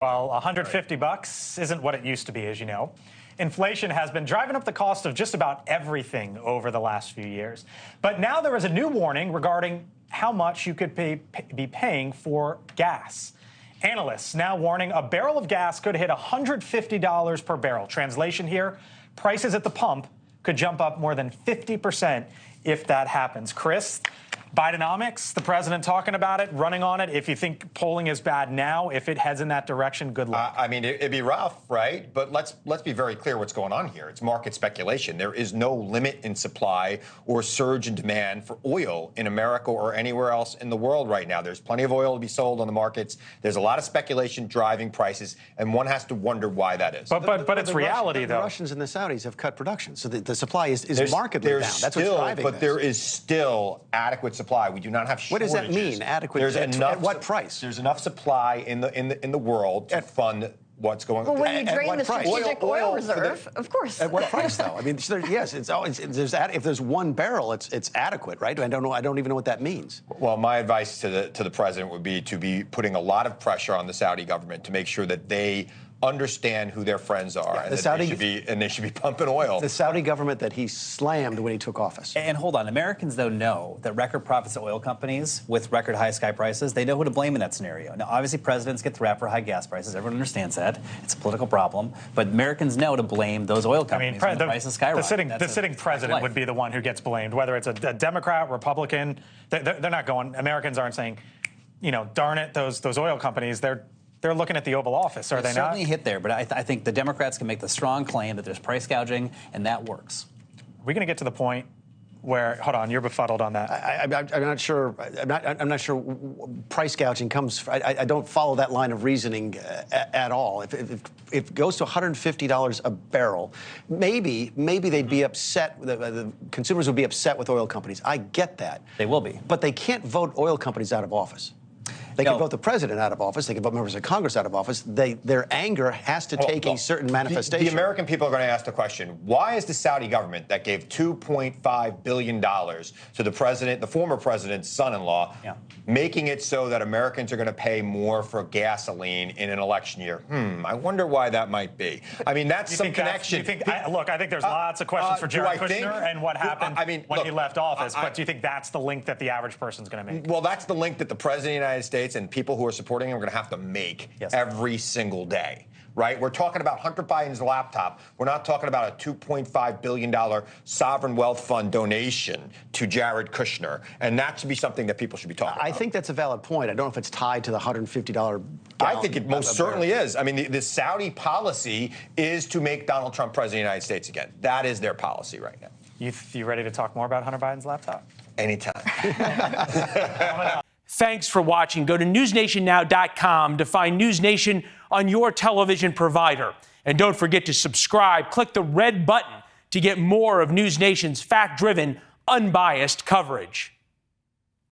Well, 150 bucks isn't what it used to be, as you know. Inflation has been driving up the cost of just about everything over the last few years. But now there is a new warning regarding how much you could be paying for gas. Analysts now warning a barrel of gas could hit $150 per barrel. Translation here, prices at the pump could jump up more than 50% if that happens. Chris, Bidenomics, the president talking about it, running on it. If you think polling is bad now, if it heads in that direction, good luck. I mean, it'd be rough, right? But let's be very clear what's going on here. It's market speculation. There is no limit in supply or surge in demand for oil in America or anywhere else in the world right now. There's plenty of oil to be sold on the markets. There's a lot of speculation driving prices, and one has to wonder why that is. But it's reality, though. The Russians and the Saudis have cut production, so the supply is markedly down. That's what's driving this. There is still adoquate supply. We do not have shortages. What does that mean? Adequate? At what price? There's enough supply in the world to fund what's going on. Well, when you drain the strategic oil reserve, of course. At what price, though? I mean, yes, if there's one barrel, it's adequate, right? I don't even know what that means. Well, my advice to the president would be to be putting a lot of pressure on the Saudi government to make sure that they understand who their friends are, and they should be pumping oil. The Saudi government that he slammed when he took office. And hold on, Americans, though, know that record profits at oil companies with record high sky prices, they know who to blame in that scenario. Now, obviously, presidents get threat for high gas prices. Everyone understands that. It's a political problem. But Americans know to blame those oil companies when the prices skyrocket. The sitting president would be the one who gets blamed, whether it's a Democrat, Republican. They're not going. Americans aren't saying, you know, darn it, those oil companies, they're looking at the Oval Office, are they not? Certainly hit there, but I think the Democrats can make the strong claim that there's price gouging, and that works. Are we going to get to the point where, hold on, you're befuddled on that. I'm not sure. I'm not sure price gouging comes. I don't follow that line of reasoning at all. If it goes to $150 a barrel, maybe they'd be upset. The consumers would be upset with oil companies. I get that. They will be, but they can't vote oil companies out of office. They can vote the president out of office. They can vote members of Congress out of office. Their anger has to take a certain manifestation. The American people are going to ask the question, why is the Saudi government that gave $2.5 billion to the president, the former president's son-in-law, making it so that Americans are going to pay more for gasoline in an election year? I wonder why that might be. I mean, that's some connection. Look, I think there's lots of questions for Jared Kushner and what happened when he left office, but do you think that's the link that the average person's going to make? Well, that's the link that the president of the United States and people who are supporting him are going to have to make every single day, right? We're talking about Hunter Biden's laptop. We're not talking about a $2.5 billion sovereign wealth fund donation to Jared Kushner, and that should be something that people should be talking about. I think that's a valid point. I don't know if it's tied to the $50. I think it most certainly is. I mean, the Saudi policy is to make Donald Trump president of the United States again. That is their policy right now. You ready to talk more about Hunter Biden's laptop? Anytime. Thanks for watching. Go to newsnationnow.com to find News Nation on your television provider. And don't forget to subscribe. Click the red button to get more of News Nation's fact-driven, unbiased coverage.